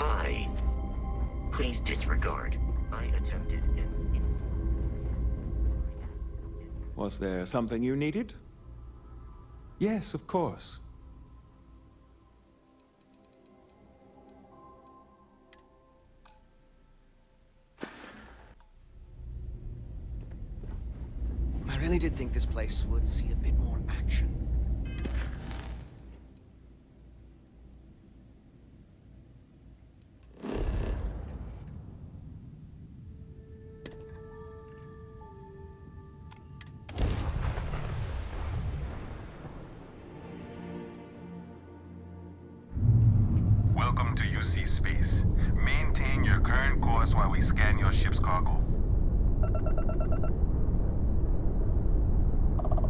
Hi. Please disregard. I attempted it. Was there something you needed? Yes, of course. I really did think this place would see a bit more action. Welcome to UC Space. Maintain your current course while we scan your ship's cargo.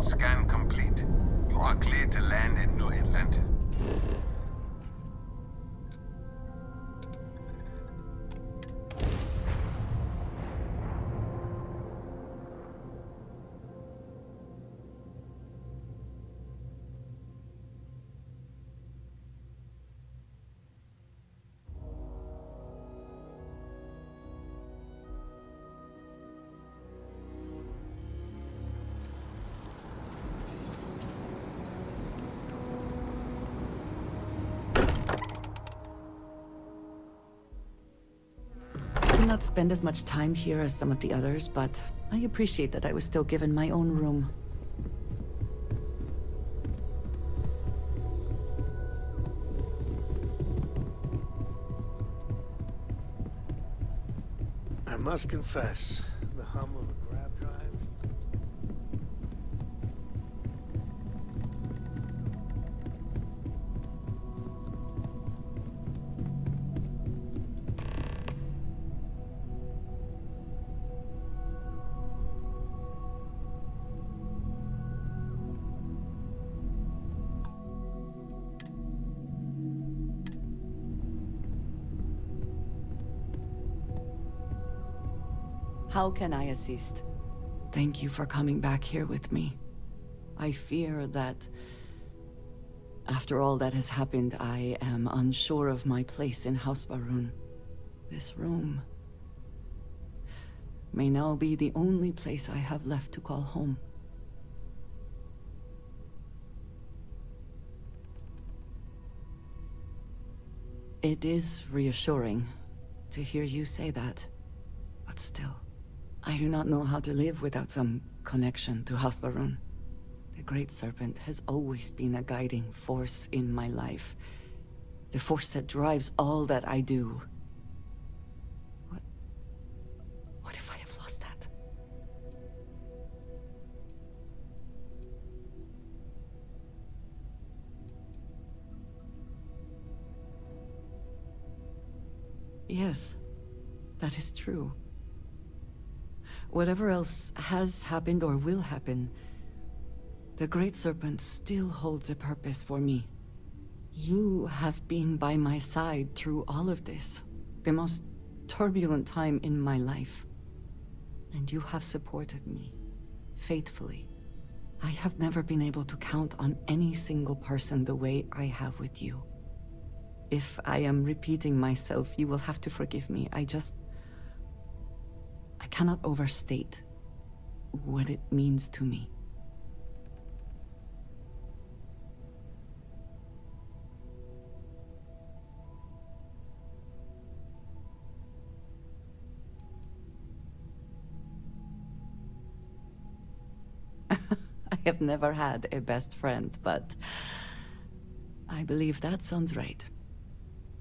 Scan complete. You are cleared to land in New Atlantis. I did not spend as much time here as some of the others, but I appreciate that I was still given my own room. I must confess, the hum of a grab drive. How can I assist? Thank you for coming back here with me. I fear that after all that has happened, I am unsure of my place in House Varun. This room may now be the only place I have left to call home. It is reassuring to hear you say that, but still, I do not know how to live without some connection to House Varun. The Great Serpent has always been a guiding force in my life. The force that drives all that I do. What if I have lost that? Yes, that is true. Whatever else has happened or will happen, the Great Serpent still holds a purpose for me. You have been by my side through all of this, the most turbulent time in my life. And you have supported me, faithfully. I have never been able to count on any single person the way I have with you. If I am repeating myself, you will have to forgive me. I cannot overstate what it means to me. I have never had a best friend, but I believe that sounds right.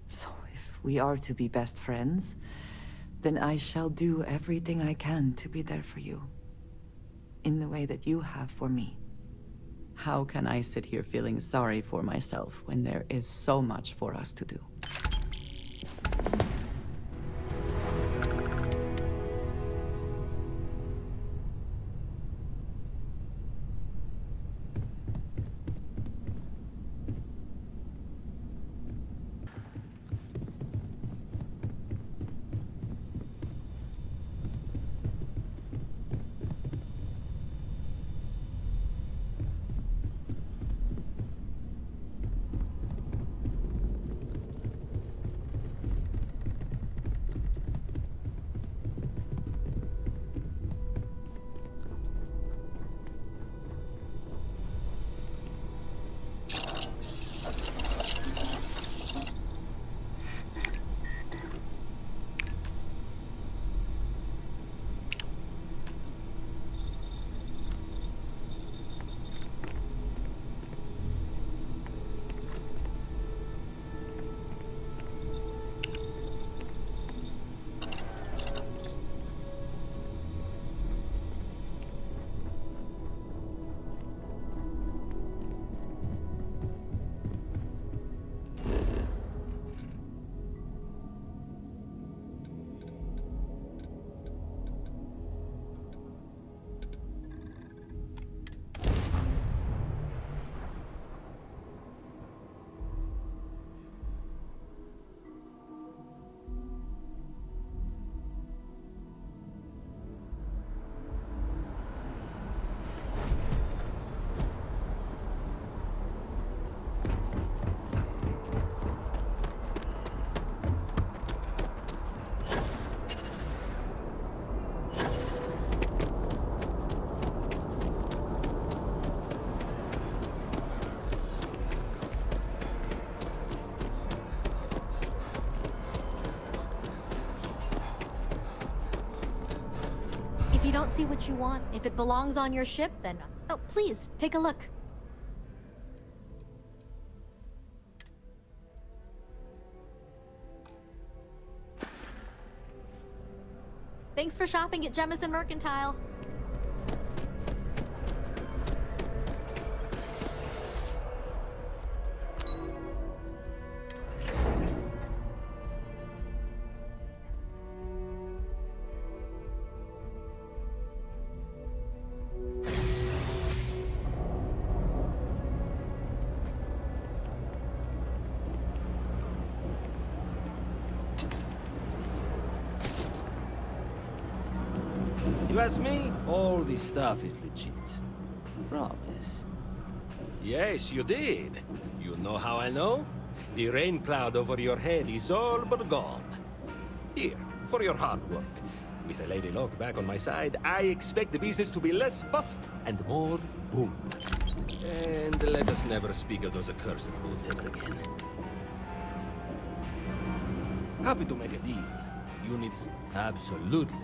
So if we are to be best friends, then I shall do everything I can to be there for you, in the way that you have for me. How can I sit here feeling sorry for myself when there is so much for us to do? you don't see what you want, if it belongs on your ship, then... Oh, please, take a look. Thanks for shopping at Jemison Mercantile. You ask me, all this stuff is legit. Promise. Yes, you did. You know how I know? The rain cloud over your head is all but gone. Here, for your hard work. With a Lady Locke back on my side, I expect the business to be less bust and more boom. And let us never speak of those accursed boots ever again. Happy to make a deal. You need... Absolutely.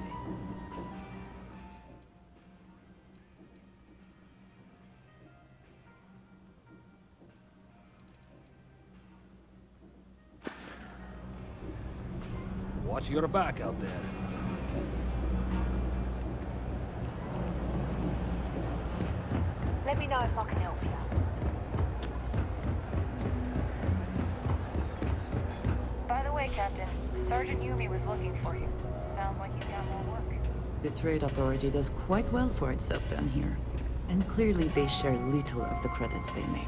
Watch your back out there. Let me know if I can help you. By the way, Captain, Sergeant Yumi was looking for you. Sounds like he's got more work. The Trade Authority does quite well for itself down here. And clearly they share little of the credits they make.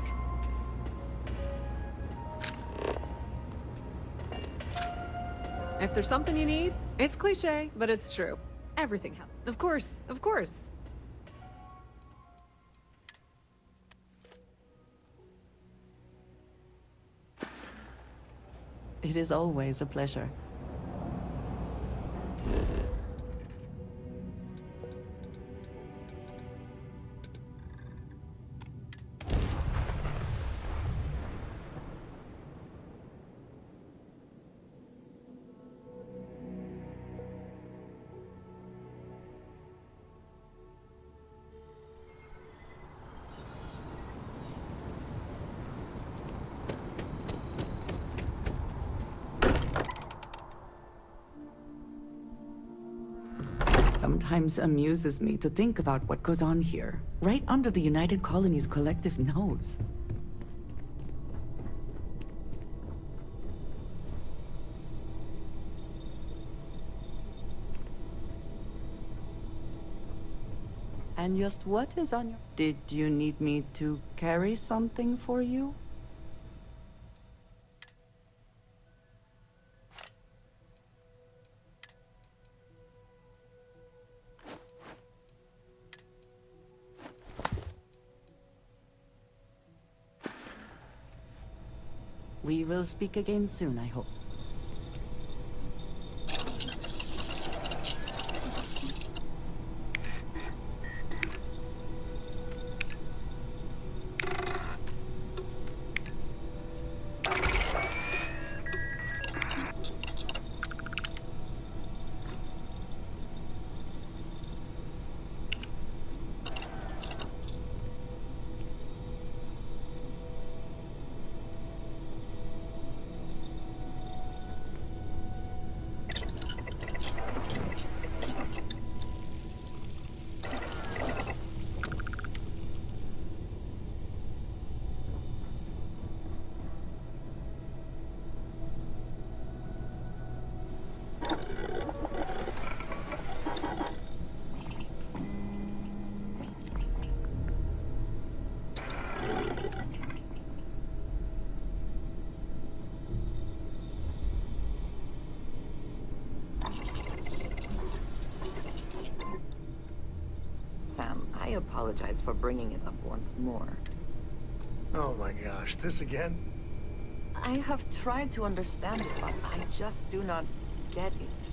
If there's something you need, it's cliche, but it's true. Everything helps. Of course, of course. It is always a pleasure. Sometimes amuses me to think about what goes on here, right under the United Colony's collective nose. And just what is on your... Did you need me to carry something for you? We will speak again soon, I hope. I apologize for bringing it up once more. Oh my gosh, this again? I have tried to understand it, but I just do not get it.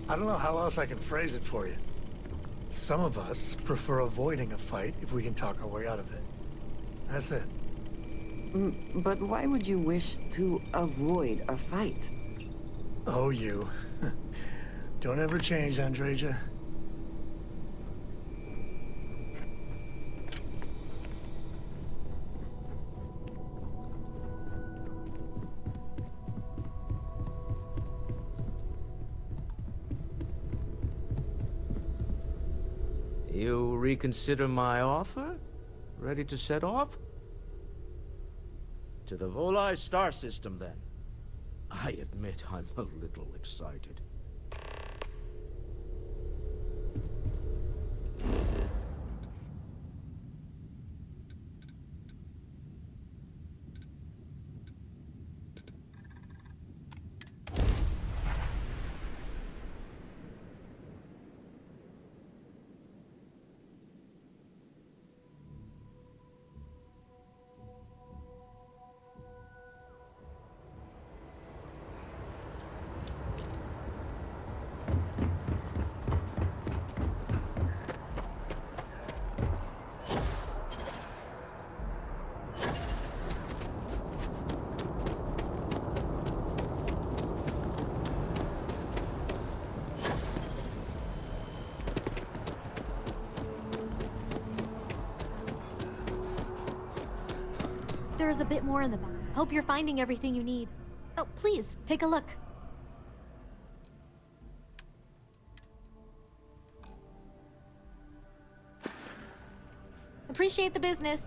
I don't know how else I can phrase it for you. Some of us prefer avoiding a fight if we can talk our way out of it. That's it. But why would you wish to avoid a fight? Oh, you. Don't ever change, Andreja. You reconsider my offer? Ready to set off? To the Volai star system, then. I admit I'm a little excited. There's a bit more in the back. Hope you're finding everything you need. Oh, please, take a look. Appreciate the business.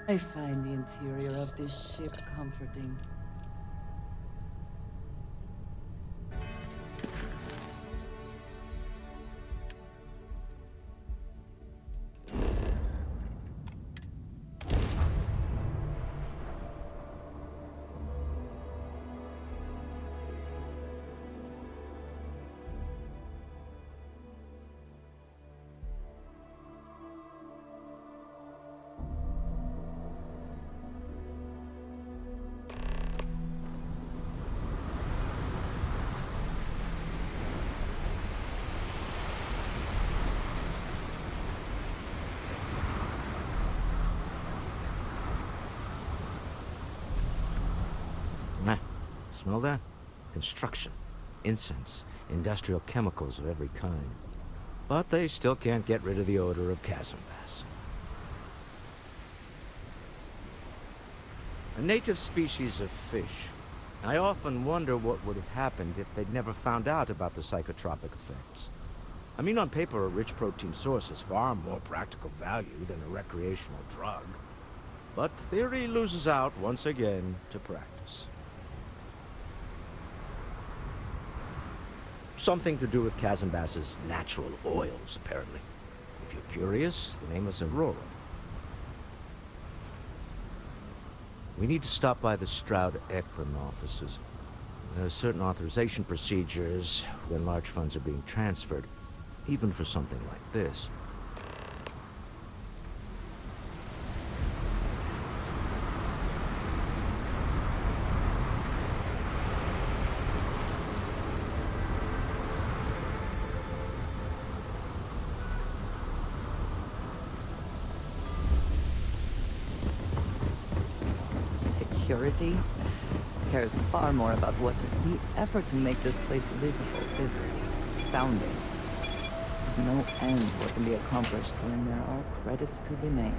I find the interior of this ship comforting. Smell that? Construction, incense, industrial chemicals of every kind. But they still can't get rid of the odor of chasm bass. A native species of fish. I often wonder what would have happened if they'd never found out about the psychotropic effects. I mean, on paper, a rich protein source has far more practical value than a recreational drug. But theory loses out once again to practice. Something to do with chasm bass's natural oils, apparently. If you're curious, the name is Aurora. We need to stop by the Stroud Eklund offices. There are certain authorization procedures when large funds are being transferred, even for something like this. Security cares far more about water. The effort to make this place livable is astounding. No end what can be accomplished when there are credits to be made.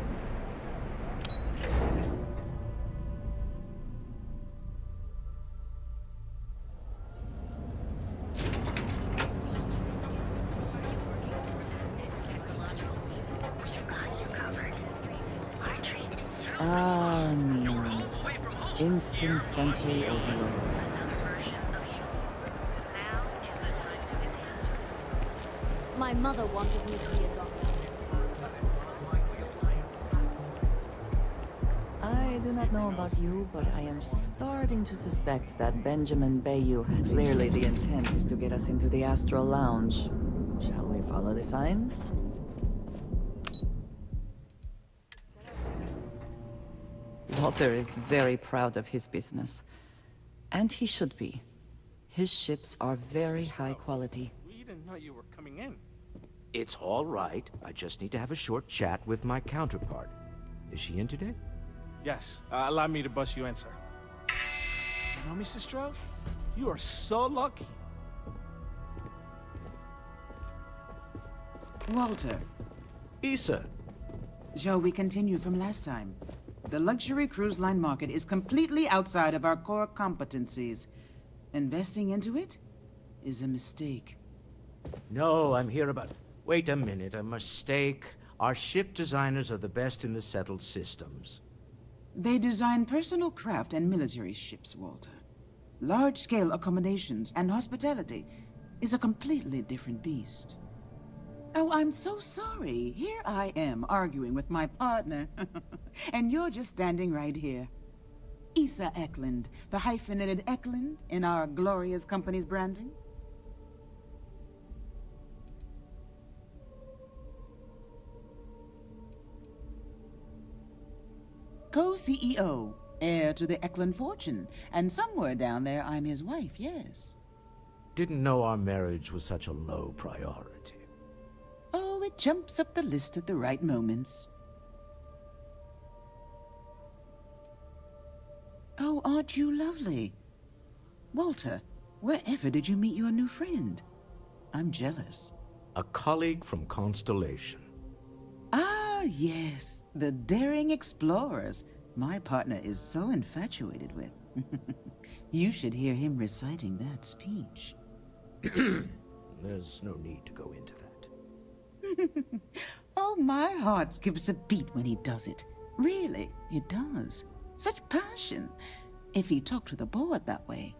Ah, Newill. Instant sensory overload. My mother wanted me to be a doctor. I do not know about you, but I am starting to suspect that Benjamin Bayu has clearly the intent is to get us into the Astral Lounge. Shall we follow the signs? Walter is very proud of his business. And he should be. His ships are very high quality. We didn't know you were coming in. It's all right. I just need to have a short chat with my counterpart. Is she in today? Yes. Allow me to bust you in, sir. You know, Mr. Stroud? You are so lucky. Walter. Issa. Shall we continue from last time? The luxury cruise line market is completely outside of our core competencies. Investing into it is a mistake. No, I'm here about... Wait a minute, a mistake. Our ship designers are the best in the settled systems. They design personal craft and military ships, Walter. Large-scale accommodations and hospitality is a completely different beast. Oh, I'm so sorry. Here I am arguing with my partner. And you're just standing right here. Issa Eklund, the hyphenated Eklund in our glorious company's branding. Co-CEO, heir to the Eklund fortune, and somewhere down there I'm his wife, yes. Didn't know our marriage was such a low priority. Oh, it jumps up the list at the right moments. Oh, aren't you lovely? Walter, wherever did you meet your new friend? I'm jealous. A colleague from Constellation. Ah, yes, the daring explorers my partner is so infatuated with. You should hear him reciting that speech. There's no need to go into that. Oh, my heart skips a beat when he does it. Really, it does. Such passion. If he talked to the board that way,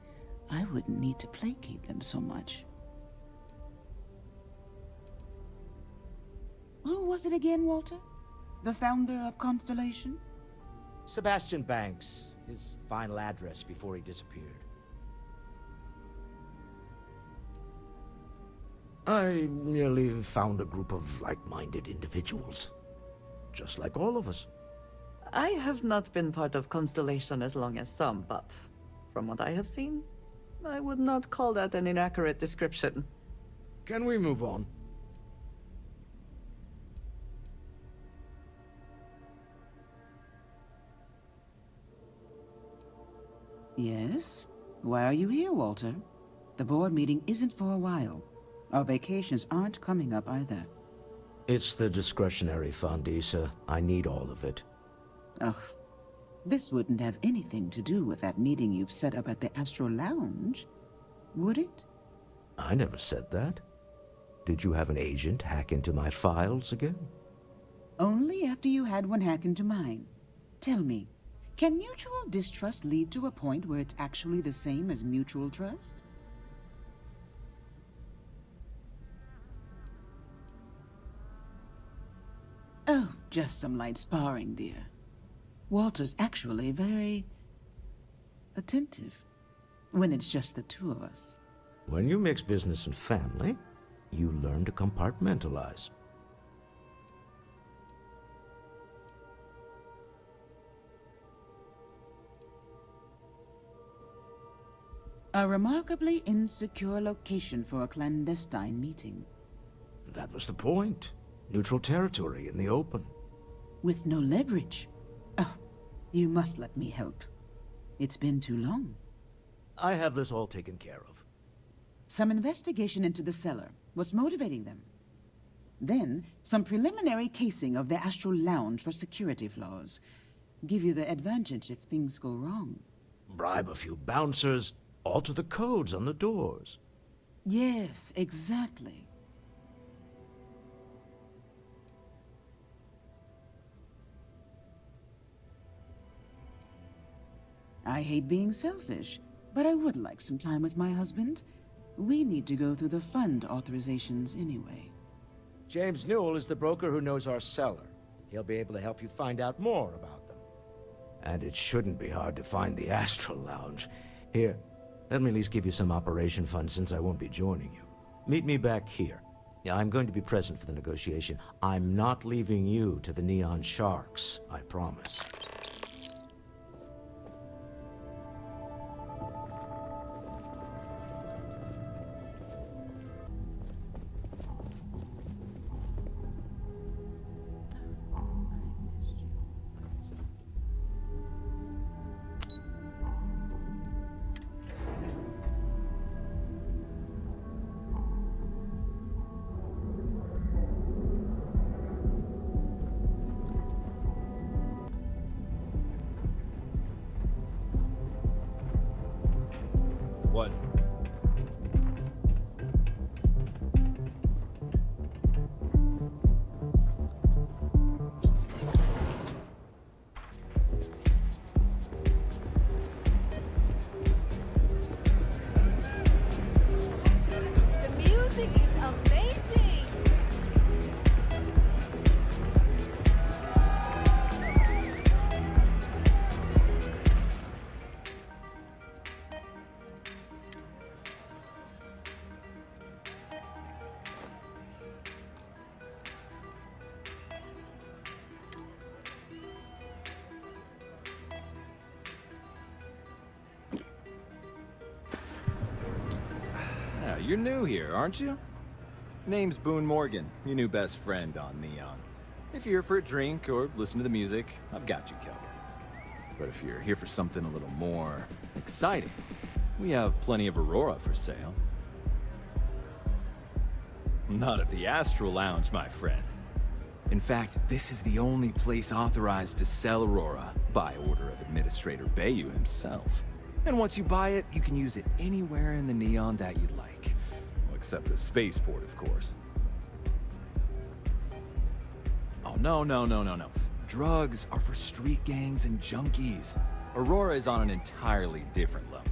I wouldn't need to placate them so much. Who was it again, Walter? The founder of Constellation? Sebastian Banks, his final address before he disappeared. I merely found a group of like-minded individuals. Just like all of us. I have not been part of Constellation as long as some, but from what I have seen, I would not call that an inaccurate description. Can we move on? Yes? Why are you here, Walter? The board meeting isn't for a while. Our vacations aren't coming up either. It's the discretionary fund, Issa. I need all of it. Ugh. This wouldn't have anything to do with that meeting you've set up at the Astral Lounge, would it? I never said that. Did you have an agent hack into my files again? Only after you had one hack into mine. Tell me, can mutual distrust lead to a point where it's actually the same as mutual trust? Oh, just some light sparring, dear. Walter's actually very attentive when it's just the two of us. When you mix business and family, you learn to compartmentalize. A remarkably insecure location for a clandestine meeting. That was the point. Neutral territory in the open. With no leverage. Oh, you must let me help. It's been too long. I have this all taken care of. Some investigation into the cellar. What's motivating them? Then, some preliminary casing of the Astral Lounge for security flaws. Give you the advantage if things go wrong. Bribe a few bouncers, alter the codes on the doors. Yes, exactly. I hate being selfish, but I would like some time with my husband. We need to go through the fund authorizations anyway. James Newill is the broker who knows our cellar. He'll be able to help you find out more about them. And it shouldn't be hard to find the Astral Lounge. Here, let me at least give you some operation funds since I won't be joining you. Meet me back here. I'm going to be present for the negotiation. I'm not leaving you to the Neon Sharks, I promise. you're new here, aren't you? Name's Boone Morgan, your new best friend on Neon. If you're here for a drink or listen to the music, I've got you covered. But if you're here for something a little more exciting, we have plenty of Aurora for sale. Not at the Astral Lounge, my friend. In fact, this is the only place authorized to sell Aurora by order of Administrator Bayu himself. And once you buy it, you can use it anywhere in the Neon that you'd like. Well, except the spaceport, of course. Oh, no. Drugs are for street gangs and junkies. Aurora is on an entirely different level.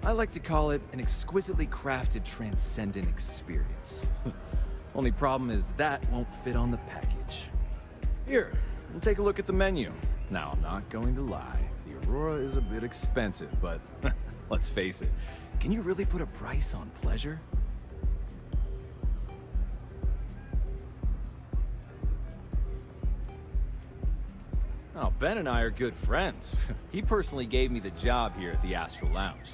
I like to call it an exquisitely crafted, transcendent experience. Only problem is that won't fit on the package. Here, we'll take a look at the menu. Now, I'm not going to lie. The Aurora is a bit expensive, but let's face it. Can you really put a price on pleasure? Oh, Ben and I are good friends. He personally gave me the job here at the Astral Lounge.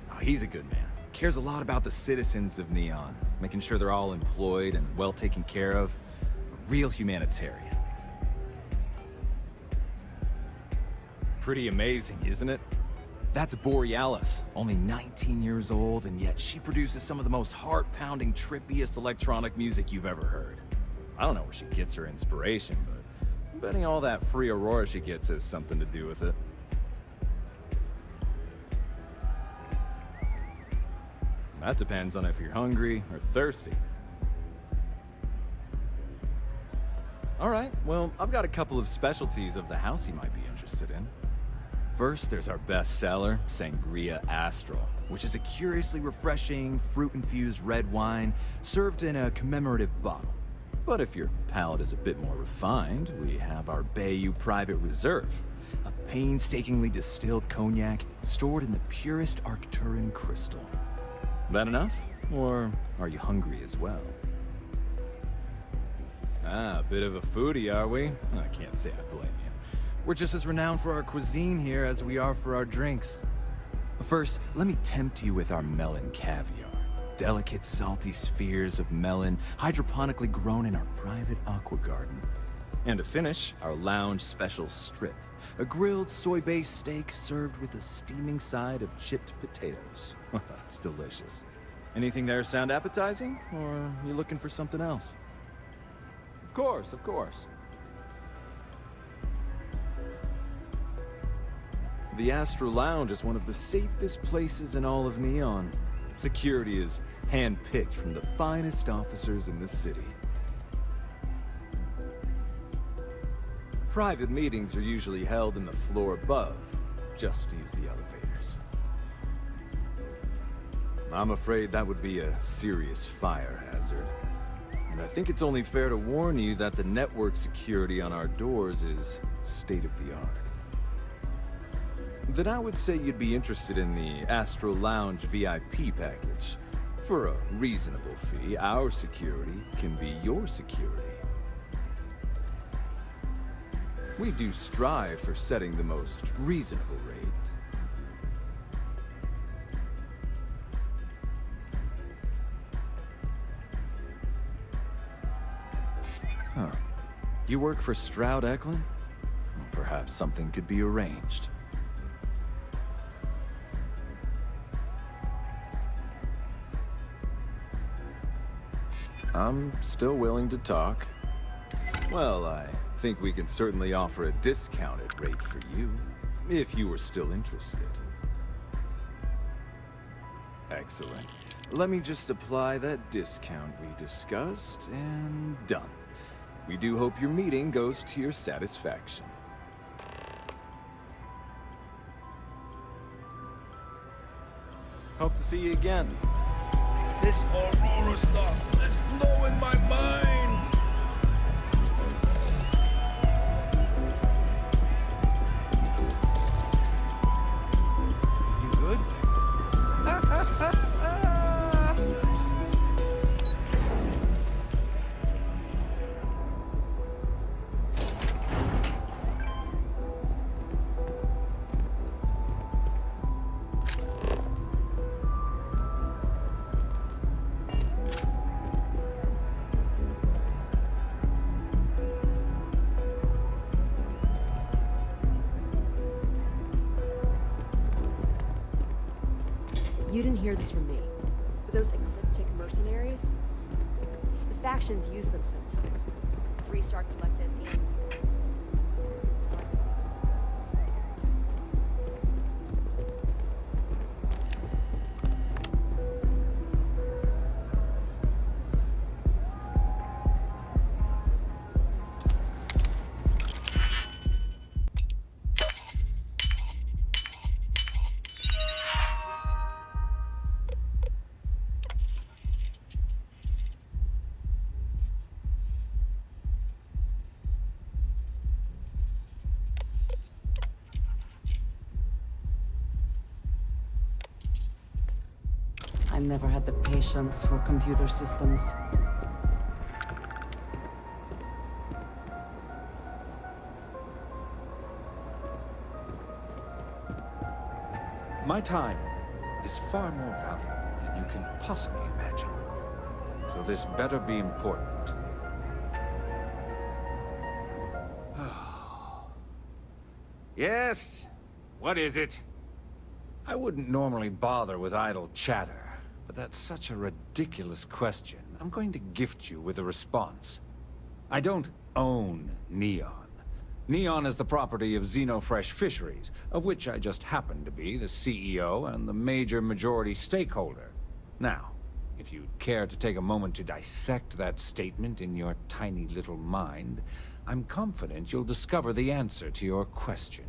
Oh, he's a good man. Cares a lot about the citizens of Neon, making sure they're all employed and well taken care of. A real humanitarian. Pretty amazing, isn't it? That's Borealis, only 19 years old, and yet she produces some of the most heart-pounding, trippiest electronic music you've ever heard. I don't know where she gets her inspiration, but I'm betting all that free Aurora she gets has something to do with it. That depends on if you're hungry or thirsty. All right, well, I've got a couple of specialties of the house you might be interested in. First, there's our best seller, Sangria Astral, which is a curiously refreshing, fruit-infused red wine served in a commemorative bottle. But if your palate is a bit more refined, we have our Bayu Private Reserve, a painstakingly distilled cognac stored in the purest Arcturan crystal. That enough? Or are you hungry as well? Ah, a bit of a foodie, are we? I can't say I blame you. We're just as renowned for our cuisine here as we are for our drinks. First, let me tempt you with our melon caviar. Delicate, salty spheres of melon, hydroponically grown in our private aqua garden. And to finish, our lounge special strip. A grilled soy-based steak served with a steaming side of chipped potatoes. That's delicious. Anything there sound appetizing? Or are you looking for something else? Of course. The Astral Lounge is one of the safest places in all of Neon. Security is hand-picked from the finest officers in the city. Private meetings are usually held in the floor above. Just use the elevators. I'm afraid that would be a serious fire hazard. And I think it's only fair to warn you that the network security on our doors is state-of-the-art. Then I would say you'd be interested in the Astral Lounge VIP package. For a reasonable fee, our security can be your security. We do strive for setting the most reasonable rate. Huh. You work for Stroud Eklund? Well, perhaps something could be arranged. I'm still willing to talk. Well, I think we can certainly offer a discounted rate for you, if you were still interested. Excellent. Let me just apply that discount we discussed, and done. We do hope your meeting goes to your satisfaction. Hope to see you again. This Aurora stuff is blowing my mind! You good? You didn't hear this from me, but those ecliptic mercenaries, the factions use them sometimes. Freestar Collective and News. I never had the patience for computer systems. My time is far more valuable than you can possibly imagine. So this better be important. Yes? What is it? I wouldn't normally bother with idle chatter, but that's such a ridiculous question. I'm going to gift you with a response. I don't own Neon. Neon is the property of Xenofresh Fisheries, of which I just happen to be the CEO and the major majority stakeholder. Now, if you'd care to take a moment to dissect that statement in your tiny little mind, I'm confident you'll discover the answer to your question.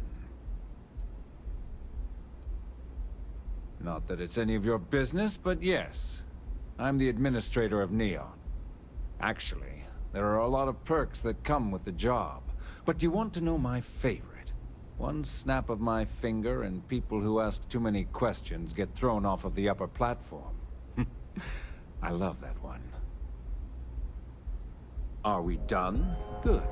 Not that it's any of your business, but yes, I'm the administrator of Neon. Actually, there are a lot of perks that come with the job. But do you want to know my favorite? One snap of my finger and people who ask too many questions get thrown off of the upper platform. I love that one. Are we done? Good.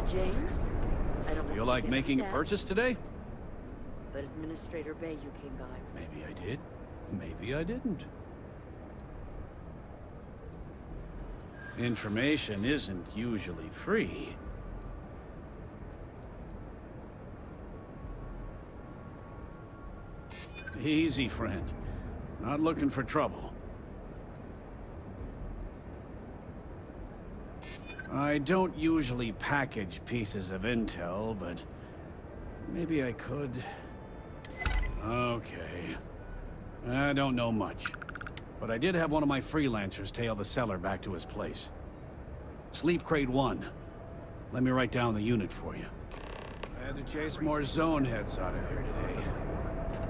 James? I don't feel like making a purchase today? But Administrator Bayu came by. Maybe I did. Maybe I didn't. Information isn't usually free. Easy, friend. Not looking for trouble. I don't usually package pieces of intel, but maybe I could. Okay. I don't know much, but I did have one of my freelancers tail the seller back to his place. Sleep Crate 1. Let me write down the unit for you. I had to chase more zone heads out of here today.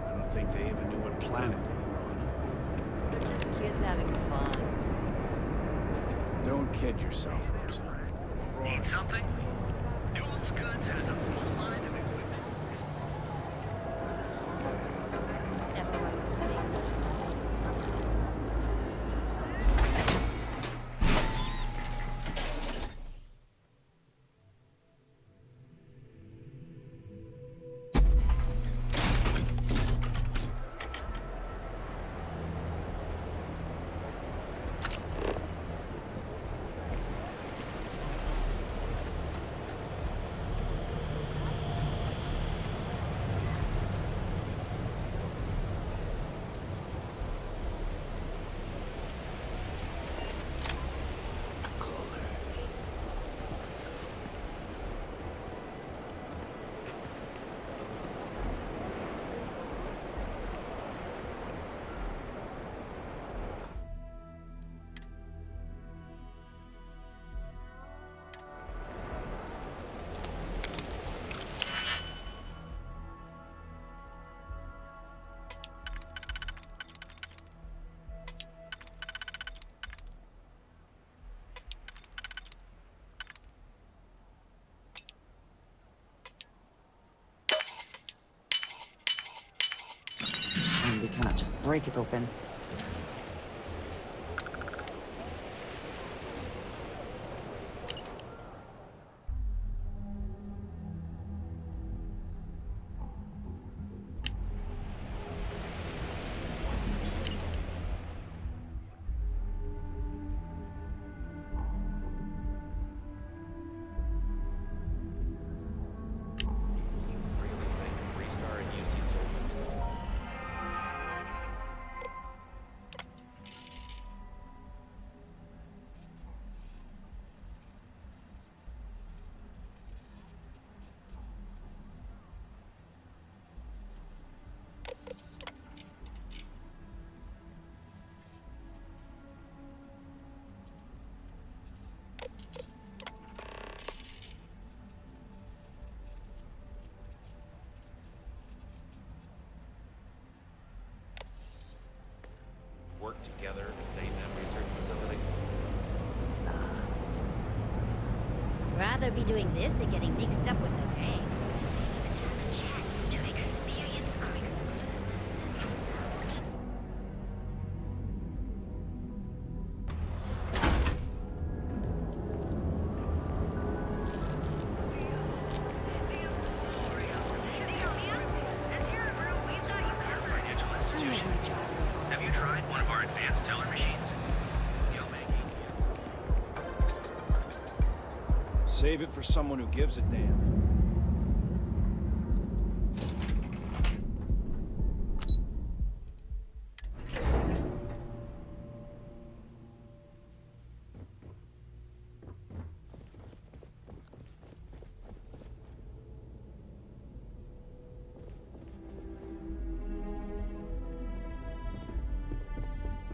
I don't think they even knew what planet they were on. They're just kids having fun. Don't kid yourself, Rosa. Need something? Newill Goods has a full line of equipment. Ever run into stasis? cannot just break it open. Work together to save that research facility? Rather be doing this than getting mixed up with the gang. Have you tried one of our advanced teller machines? You'll make it. Save it for someone who gives a damn.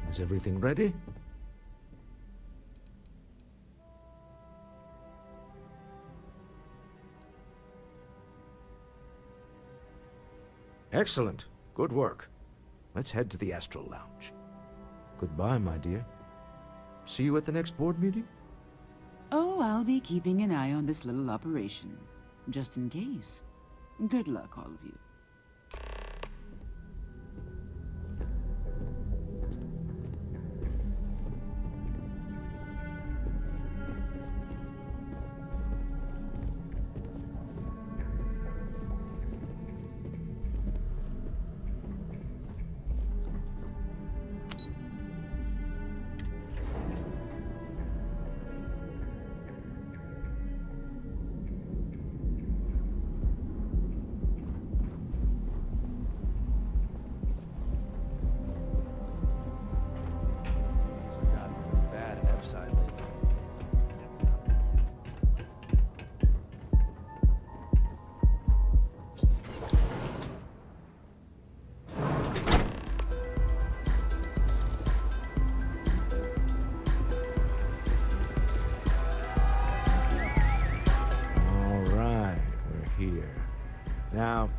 Is everything ready? Excellent. Good work. Let's head to the Astral Lounge. Goodbye, my dear. See you at the next board meeting? Oh, I'll be keeping an eye on this little operation, just in case. Good luck, all of you. Now,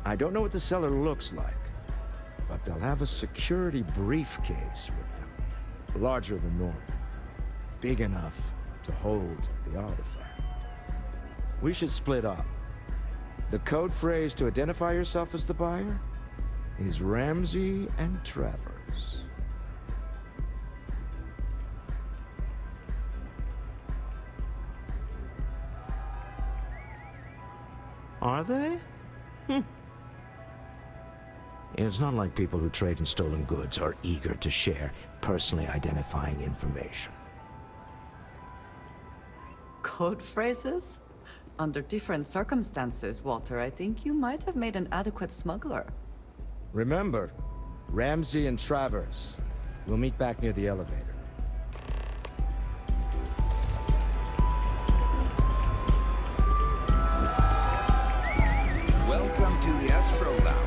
I don't know what the cellar looks like, but they'll have a security briefcase with them. Larger than normal. Big enough to hold the artifact. We should split up. The code phrase to identify yourself as the buyer is Ramsey and Travers. Are they? It's not like people who trade in stolen goods are eager to share personally identifying information. Code phrases? Under different circumstances, Walter, I think you might have made an adequate smuggler. Remember, Ramsey and Travers. We'll meet back near the elevator. Welcome to the Astral Lounge.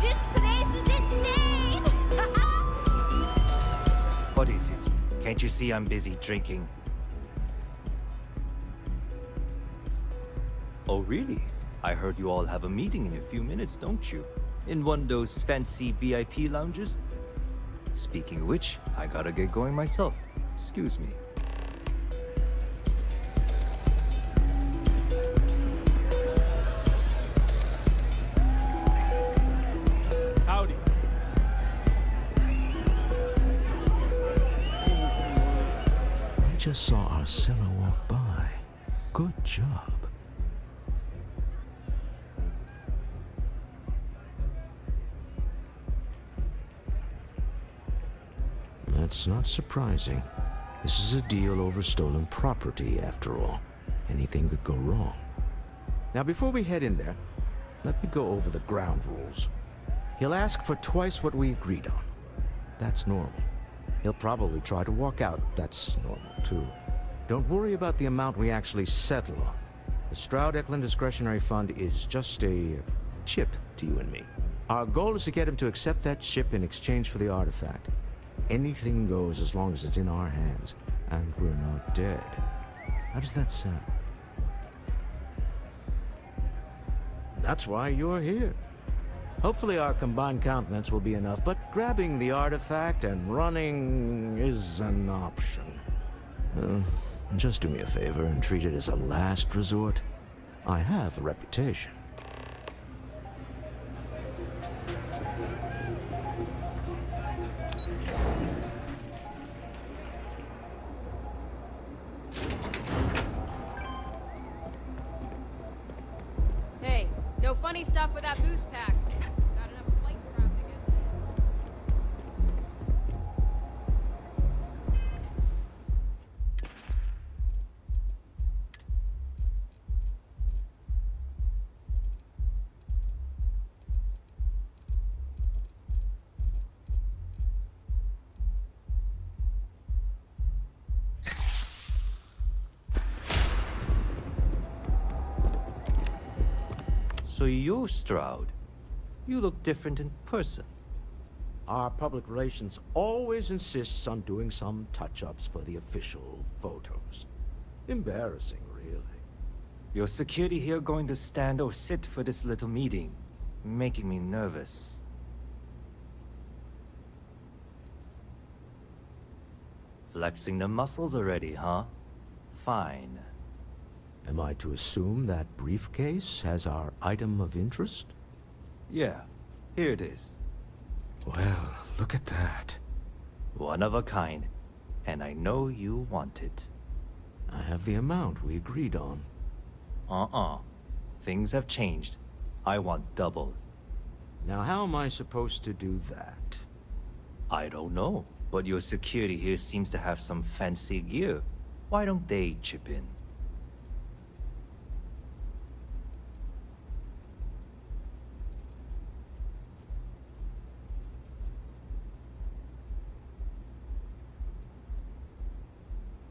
This place is insane! What is it? Can't you see I'm busy drinking? Oh, really? I heard you all have a meeting in a few minutes, don't you? In one of those fancy VIP lounges? Speaking of which, I gotta get going myself. Excuse me. just saw our seller walk by. Good job. That's not surprising. This is a deal over stolen property, after all. Anything could go wrong. Now, before we head in there, let me go over the ground rules. He'll ask for twice what we agreed on. That's normal. He'll probably try to walk out. That's normal, too. Don't worry about the amount we actually settle on. The Stroud Eklund Discretionary Fund is just a chip to you and me. Our goal is to get him to accept that chip in exchange for the artifact. Anything goes as long as it's in our hands, and we're not dead. How does that sound? That's why you're here. Hopefully our combined countenance will be enough, but grabbing the artifact and running is an option. Just do me a favor and treat it as a last resort. I have a reputation. Hey, no funny stuff with that boost pack. Got enough flight crap to get there. So you're Stroud. You look different in person. Our public relations always insists on doing some touch-ups for the official photos. Embarrassing, really. Your security here going to stand or sit for this little meeting, making me nervous. Flexing the muscles already, huh? Fine. Am I to assume that briefcase has our item of interest? Yeah, here it is. Well, look at that. One of a kind, and I know you want it. I have the amount we agreed on. Things have changed. I want double. Now how am I supposed to do that? I don't know, but your security here seems to have some fancy gear. Why don't they chip in?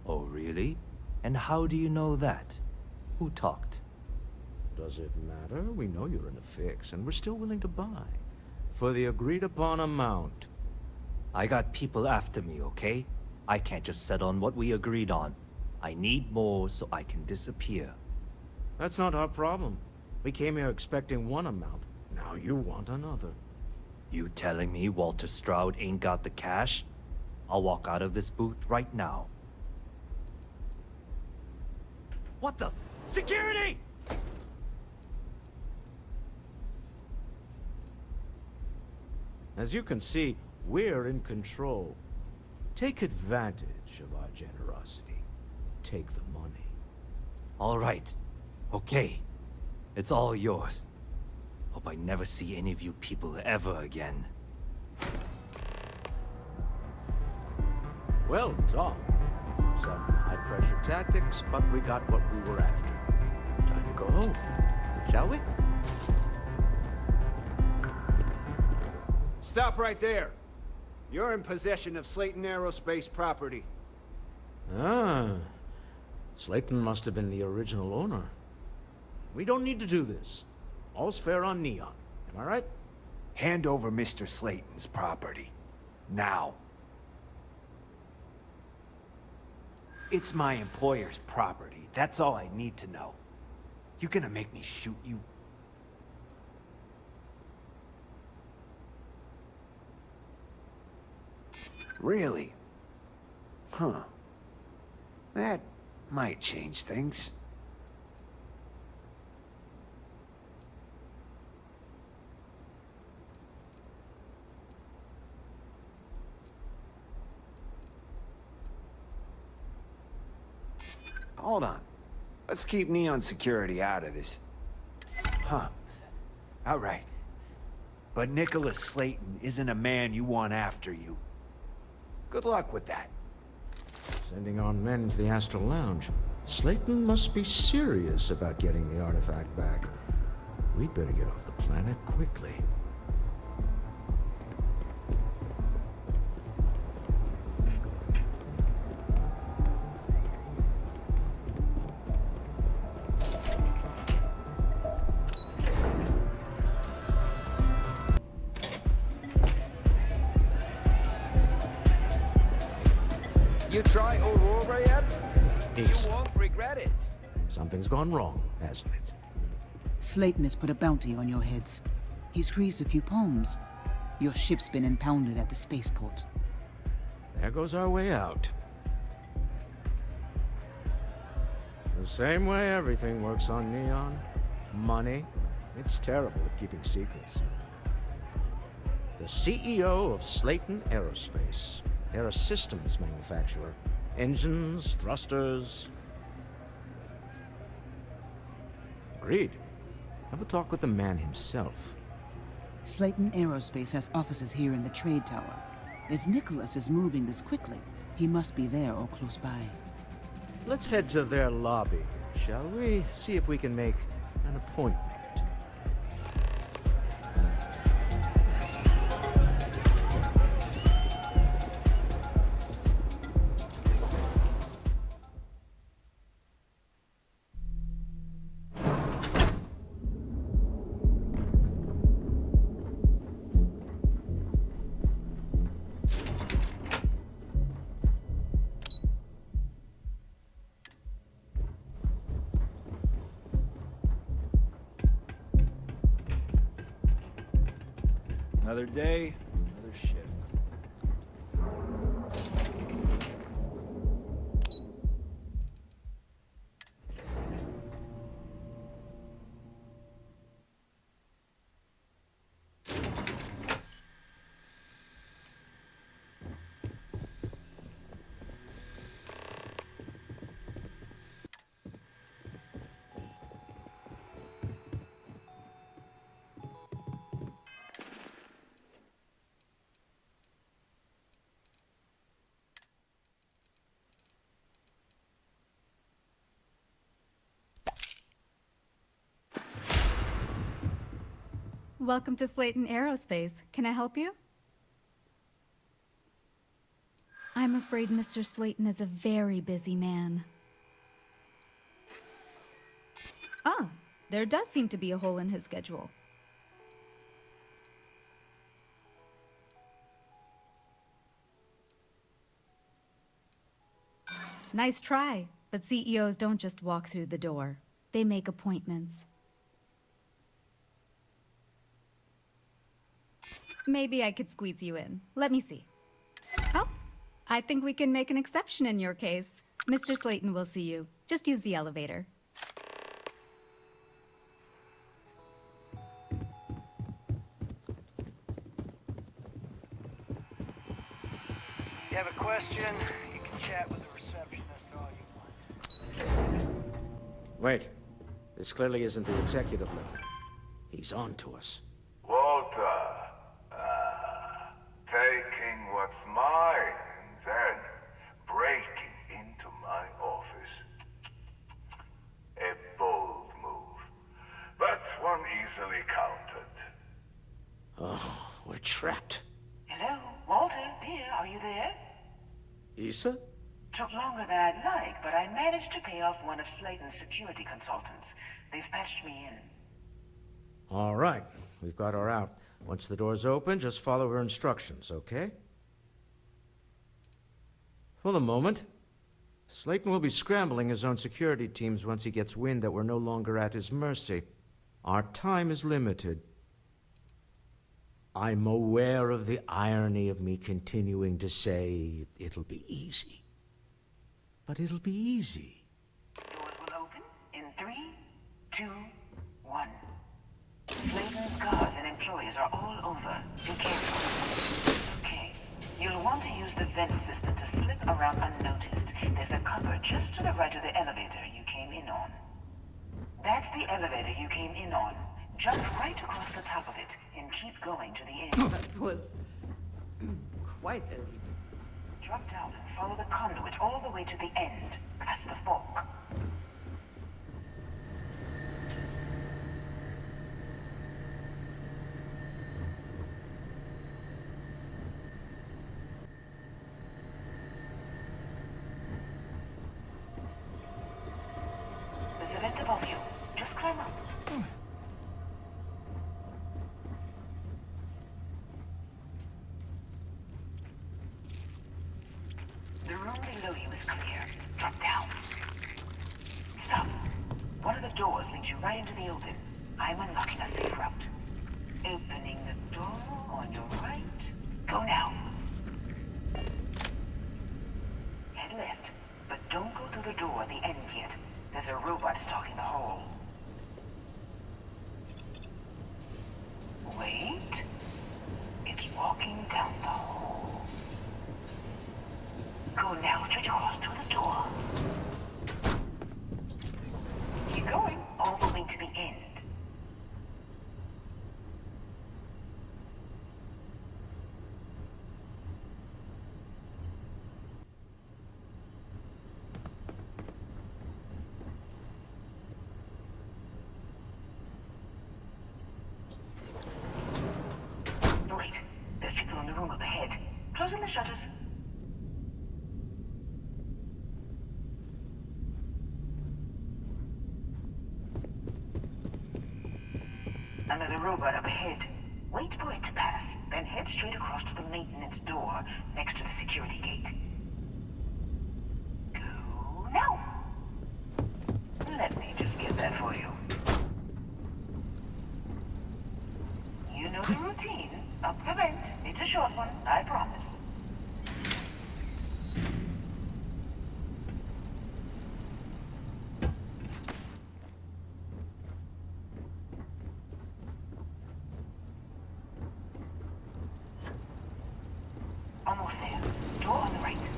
Oh, really? And how do you know that? Who talked? Does it matter? We know you're in a fix, and we're still willing to buy. For the agreed-upon amount. I got people after me, okay? I can't just settle on what we agreed on. I need more so I can disappear. That's not our problem. We came here expecting one amount. Now you want another. You telling me Walter Stroud ain't got the cash? I'll walk out of this booth right now. What the? Security! As you can see, we're in control. Take advantage of our generosity. Take the money. All right. Okay. It's all yours. Hope I never see any of you people ever again. Well done. Some high-pressure tactics, but we got what we were after. Time to go home, shall we? Stop right there. You're in possession of Slayton Aerospace property. Ah. Slayton must have been the original owner. We don't need to do this. All's fair on Neon. Am I right? Hand over Mr. Slayton's property. Now. It's my employer's property. That's all I need to know. You gonna make me shoot you? Really? Huh. That might change things. hold on. Let's keep Neon Security out of this. Huh. All right. But Nicholas Slayton isn't a man you want after you. Good luck with that. Sending our men into the Astral Lounge. Slayton must be serious about getting the artifact back. We'd better get off the planet quickly. You try Aurora yet? Issa. You won't regret it. Something's gone wrong, hasn't it? Slayton has put a bounty on your heads. He's greased a few palms. Your ship's been impounded at the spaceport. There goes our way out. The same way everything works on Neon. Money. It's terrible at keeping secrets. The CEO of Slayton Aerospace. They're a systems manufacturer. Engines, thrusters. Agreed. Have a talk with the man himself. Slayton Aerospace has offices here in the trade tower. If Nicholas is moving this quickly, he must be there or close by. Let's head to their lobby, shall we? See if we can make an appointment. Another day, another shift. Welcome to Slayton Aerospace. Can I help you? I'm afraid Mr. Slayton is a very busy man. Ah, there does seem to be a hole in his schedule. Nice try, but CEOs don't just walk through the door. They make appointments. Maybe I could squeeze you in. Let me see. Oh, I think we can make an exception in your case. Mr. Slayton will see you. Just use the elevator. You have a question? You can chat with the receptionist all you want. Wait. This clearly isn't the executive level. He's on to us. Walter, taking what's mine and then breaking into my office. A bold move, but one easily countered. Oh, we're trapped. Hello, Walter, dear, are you there? Issa? Took longer than I'd like, but I managed to pay off one of Slayton's security consultants. They've patched me in. All right. We've got her out. Once the door's open, just follow her instructions, okay? For the moment, Slayton will be scrambling his own security teams once he gets wind that we're no longer at his mercy. Our time is limited. I'm aware of the irony of me continuing to say it'll be easy. But it'll be easy. Doors will open in 3, 2, 1. Slayton's guards and employees are all over. Be careful. Okay. You'll want to use the vent system to slip around unnoticed. there's a cupboard just to the right of the elevator you came in on. That's the elevator you came in on. Jump right across the top of it and keep going to the end. That was quite a leap. Drop down and follow the conduit all the way to the end, past the fork. There's a vent above you. Just climb up. The room below you is clear. Drop down. Stop. One of the doors leads you right into the open. I'm unlocking a safe route. Opening the door on your right. Go now. Head left, but don't go through the door at the end yet. There's a robot stalking the hall. Wait. It's walking down the hall. Go now, straight across to the door. Keep going, all the way to the end. Wait, there's people in the room up ahead. Closing the shutters. Another robot up ahead. Wait for it to pass, then head straight across to the maintenance door next to the security gate. Go now. Let me just get that for you. You know the routine. Up the vent. It's a short one, I promise. Almost there. Door on the right.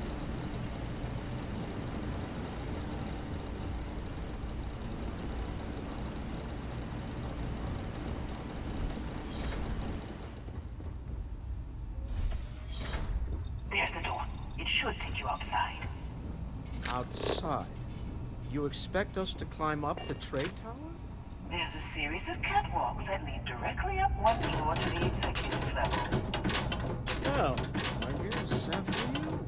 There's the door. It should take you outside. Outside? You expect us to climb up the trade tower? There's a series of catwalks that lead directly up one floor to the executive level. Well, I guess after you.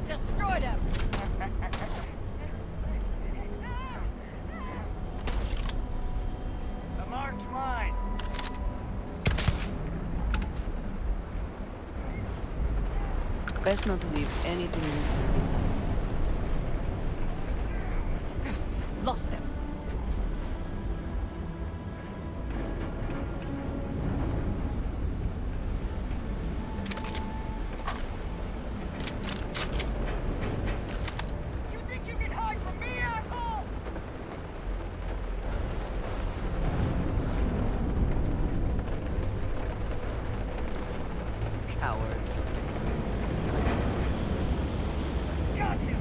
Destroy them! The mark's mine. Best not to leave anything useful behind. Lost them. You think you can hide from me, asshole? Cowards. Gotcha.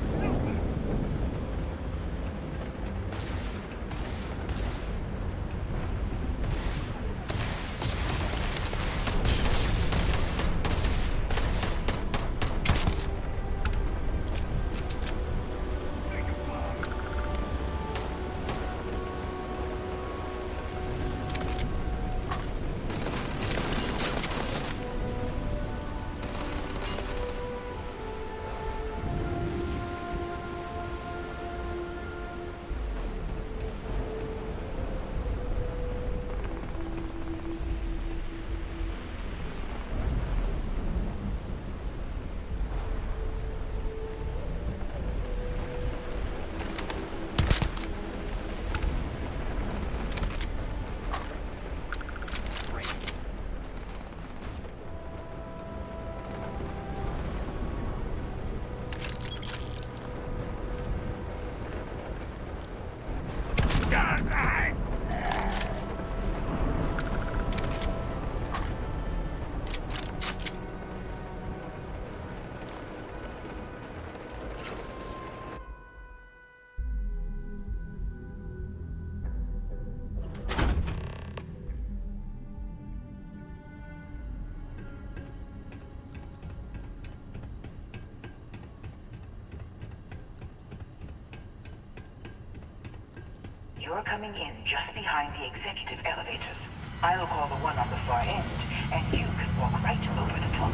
You're coming in just behind the executive elevators. I'll call the one on the far end, and you can walk right over the top.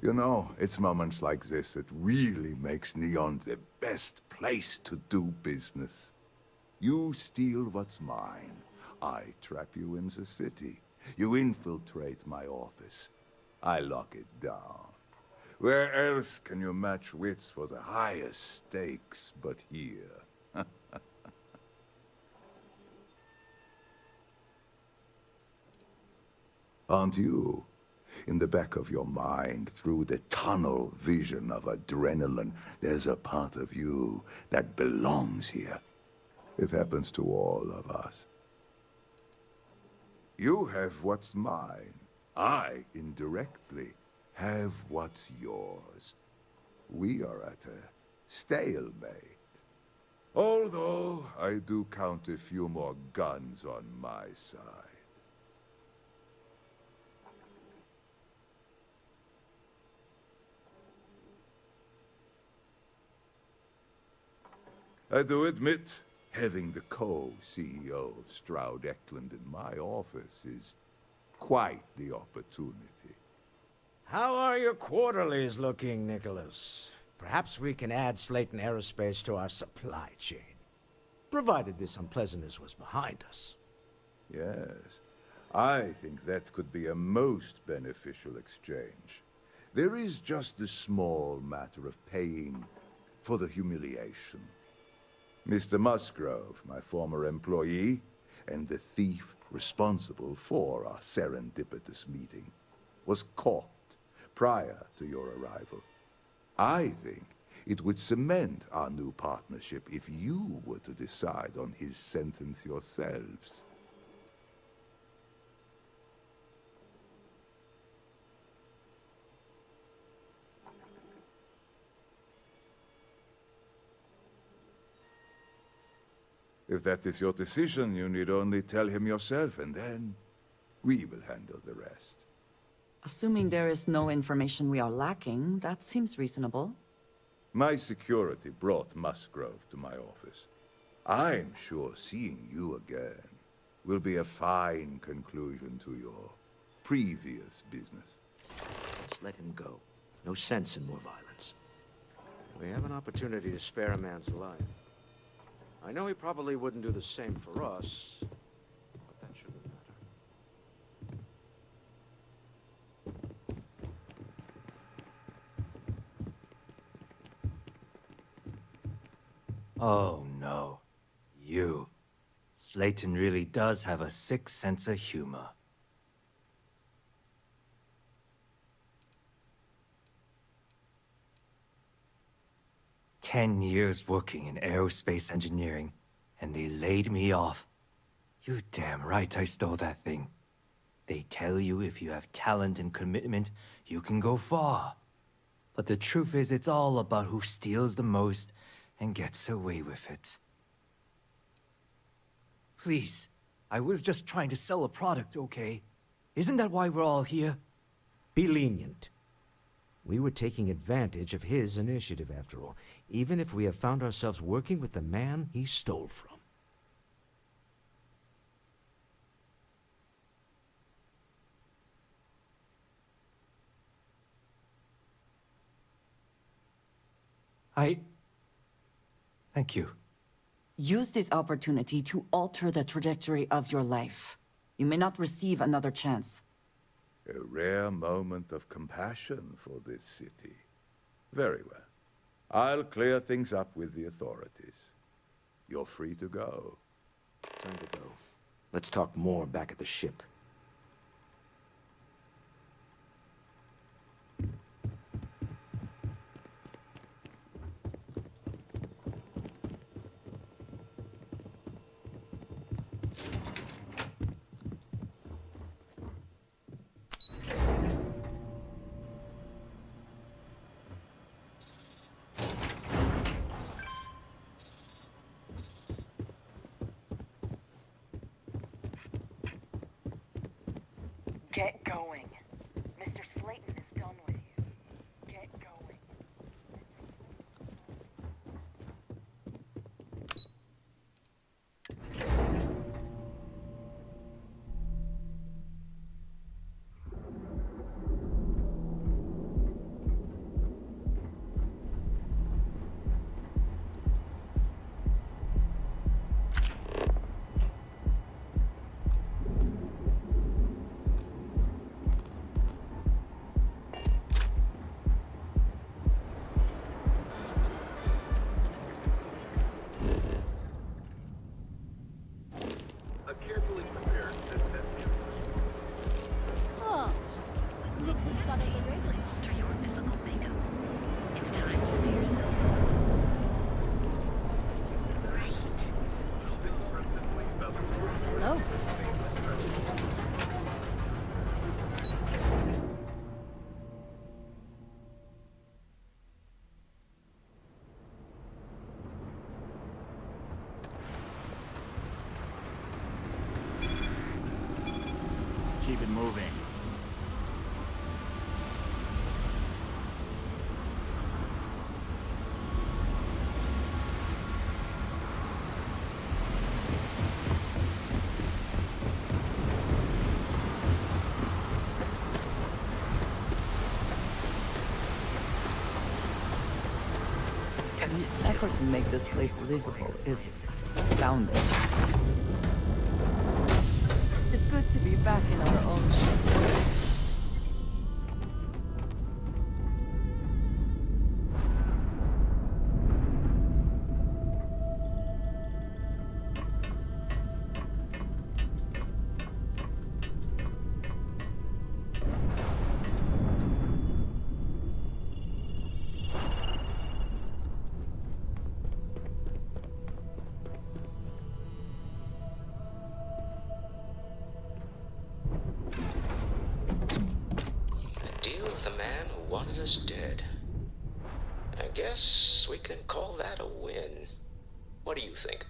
You know, it's moments like this that really makes Neon the best place to do business. You steal what's mine. I trap you in the city. You infiltrate my office. I lock it down. Where else can you match wits for the highest stakes but here? Aren't you? In the back of your mind, through the tunnel vision of adrenaline, there's a part of you that belongs here. It happens to all of us. You have what's mine. I, indirectly, have what's yours. We are at a stalemate. Although, I do count a few more guns on my side. I do admit, having the co-CEO of Astral Eklund in my office is quite the opportunity. How are your quarterlies looking, Nicholas? Perhaps we can add Slayton Aerospace to our supply chain, provided this unpleasantness was behind us. Yes, I think that could be a most beneficial exchange. There is just the small matter of paying for the humiliation. Mr. Musgrove, my former employee, and the thief responsible for our serendipitous meeting, was caught prior to your arrival. I think it would cement our new partnership if you were to decide on his sentence yourselves. If that is your decision, you need only tell him yourself, and then we will handle the rest. Assuming there is no information we are lacking, that seems reasonable. My security brought Musgrove to my office. I'm sure seeing you again will be a fine conclusion to your previous business. Let's let him go. No sense in more violence. We have an opportunity to spare a man's life. I know he probably wouldn't do the same for us, but that shouldn't matter. Oh no. You. Slayton really does have a sick sense of humor. "10 years working in aerospace engineering, and they laid me off. You damn right I stole that thing. They tell you if you have talent and commitment, you can go far. But the truth is, it's all about who steals the most and gets away with it. Please, I was just trying to sell a product, okay? Isn't that why we're all here?" Be lenient. We were taking advantage of his initiative, after all, even if we have found ourselves working with the man he stole from. Thank you. Use this opportunity to alter the trajectory of your life. You may not receive another chance. A rare moment of compassion for this city. Very well. I'll clear things up with the authorities. You're free to go. Time to go. Let's talk more back at the ship. Get going. Mr. Slayton is done with you. Get going. moving. The effort to make this place livable is astounding. It's good to be back in our own ship. Dead. I guess we can call that a win. What do you think?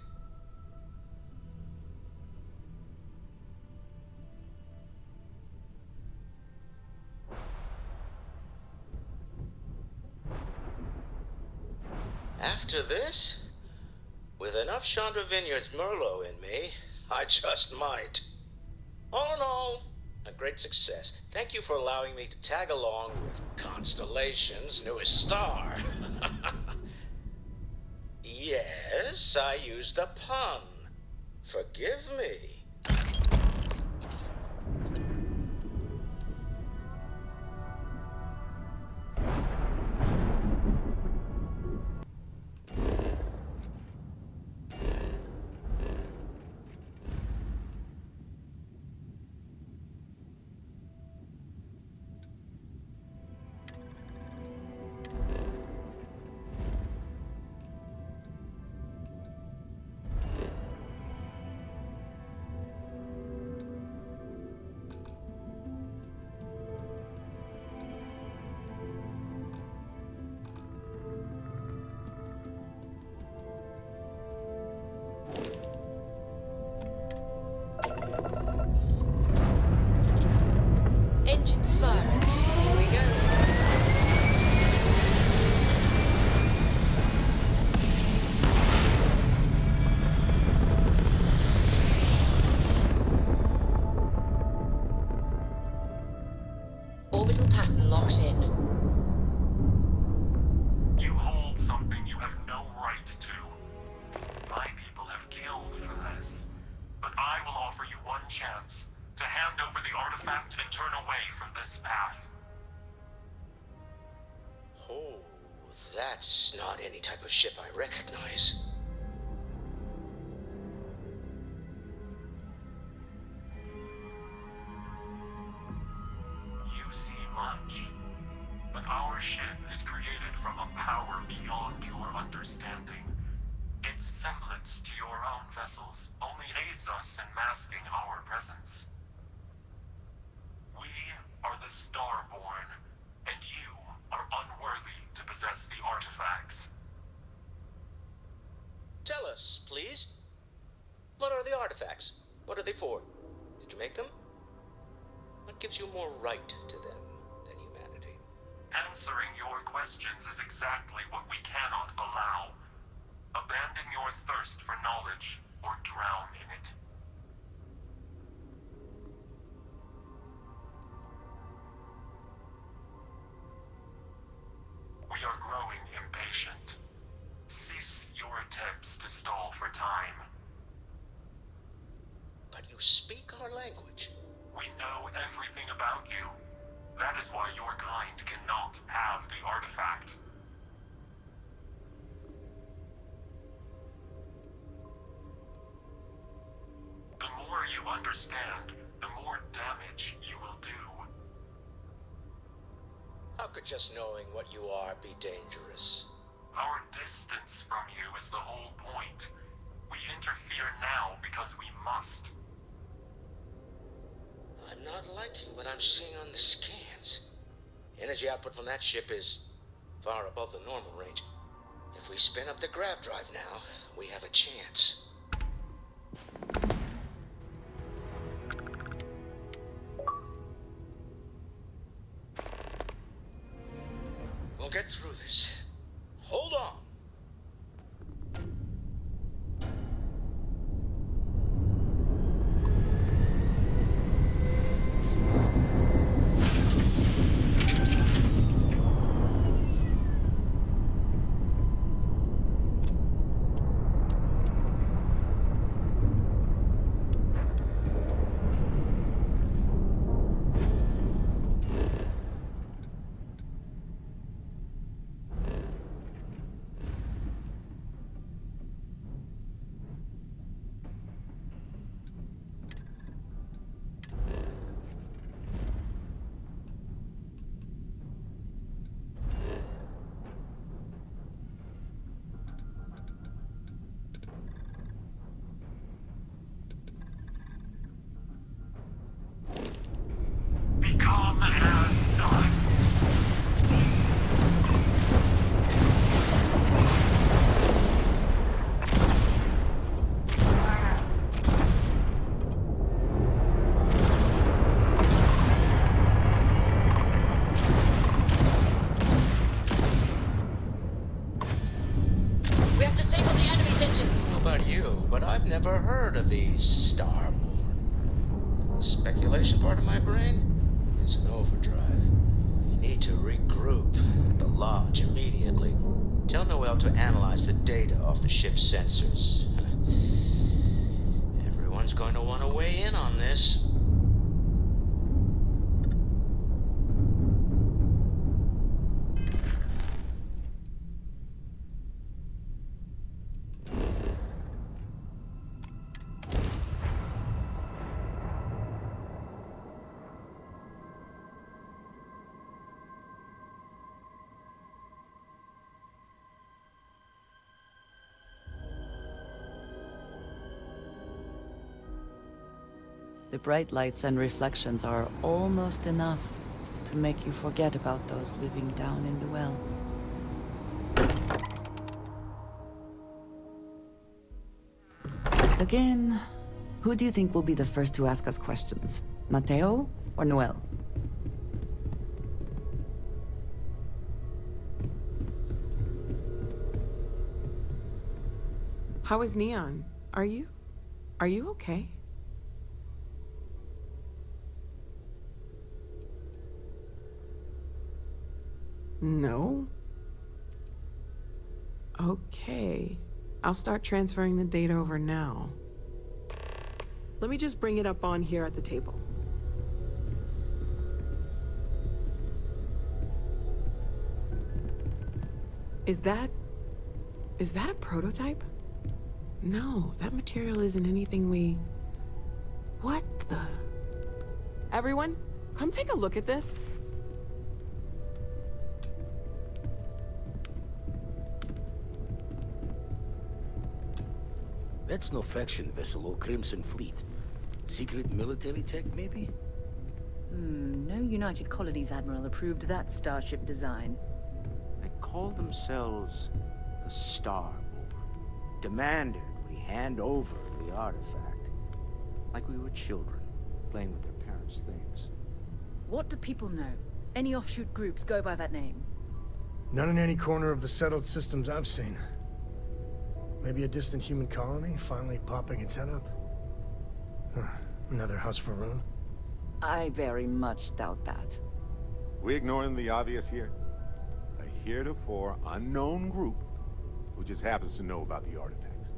After this, with enough Chandra Vineyards Merlot in me, I just might. All in all, a great success. Thank you for allowing me to tag along with Constellation's newest star. Yes, I used a pun. Forgive me. Engines firing. Here we go. Orbital pattern locked in. You hold something you have no right to. My people have killed for this. But I will offer you one chance to hand over the artifact and turn away from this path. Oh, that's not any type of ship I recognize. You see much, but our ship is created from a power beyond your understanding. Its semblance to your own vessels only aids us in masking our presence. We are the Starborn, and you are unworthy to possess the artifacts. Tell us, please. What are the artifacts? What are they for? Did you make them? What gives you more right to them than humanity? Answering your questions is exactly what we cannot allow. Abandon your thirst for knowledge, or drown in it. We are growing impatient. Cease your attempts to stall for time. But you speak our language. We know everything about you. That is why your kind cannot have the artifact. The more you understand, the more damage you will do. How could just knowing what you are be dangerous? Our distance from you is the whole point. We interfere now because we must. I'm not liking what I'm seeing on the scans. Energy output from that ship is far above the normal range. If we spin up the grav drive now, we have a chance. We have disabled the enemy's engines. I don't know about you, but I've never heard of the Starborn. The speculation part of my brain is in overdrive. We need to regroup at the lodge immediately. Tell Newill to analyze the data off the ship's sensors. Everyone's going to want to weigh in on this. The bright lights and reflections are almost enough to make you forget about those living down in the well. Again, who do you think will be the first to ask us questions? Mateo or Newill? How is Neon? Are you okay? No? Okay. I'll start transferring the data over now. Let me just bring it up on here at the table. Is that a prototype? No, that material isn't anything we... What the... Everyone, come take a look at this. That's no faction vessel or Crimson Fleet. Secret military tech, maybe? No United Colonies Admiral approved that starship design. They call themselves the Starborn. Demanded we hand over the artifact. Like we were children, playing with their parents' things. What do people know? Any offshoot groups go by that name? Not in any corner of the settled systems I've seen. Maybe a distant human colony finally popping its head up? Another house for Rune? I very much doubt that. We ignoring the obvious here? A heretofore unknown group who just happens to know about the artifacts.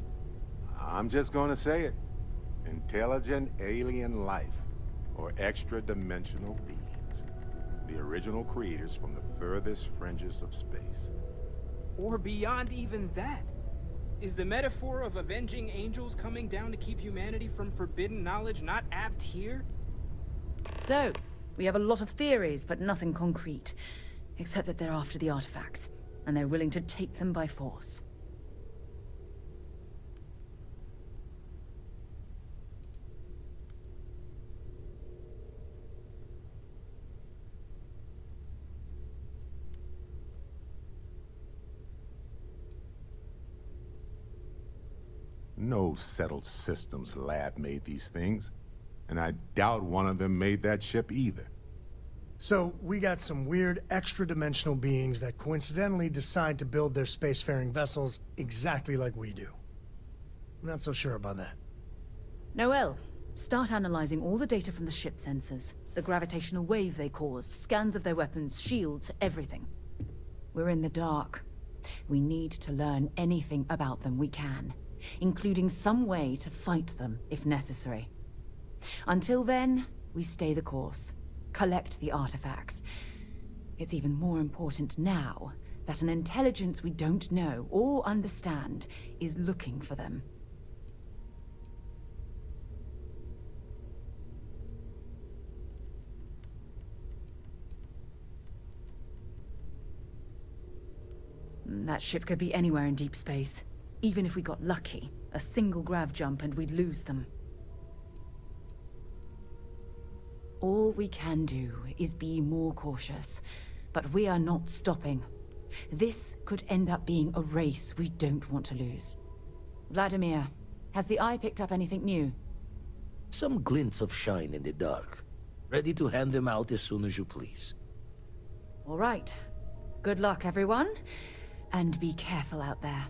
I'm just gonna say it. Intelligent alien life, or extra-dimensional beings. The original creators from the furthest fringes of space. Or beyond even that. Is the metaphor of avenging angels coming down to keep humanity from forbidden knowledge not apt here? So, we have a lot of theories, but nothing concrete. Except that they're after the artifacts, and they're willing to take them by force. No settled systems lab made these things, and I doubt one of them made that ship either. So, we got some weird extra-dimensional beings that coincidentally decide to build their spacefaring vessels exactly like we do. I'm not so sure about that. Newill, start analyzing all the data from the ship sensors. The gravitational wave they caused, scans of their weapons, shields, everything. We're in the dark. We need to learn anything about them we can, including some way to fight them if necessary. Until then, we stay the course. Collect the artifacts. It's even more important now that an intelligence we don't know or understand is looking for them. That ship could be anywhere in deep space. Even if we got lucky, a single grav jump and we'd lose them. All we can do is be more cautious, but we are not stopping. This could end up being a race we don't want to lose. Vladimir, has the Eye picked up anything new? Some glints of shine in the dark. Ready to hand them out as soon as you please. All right. Good luck, everyone. And be careful out there.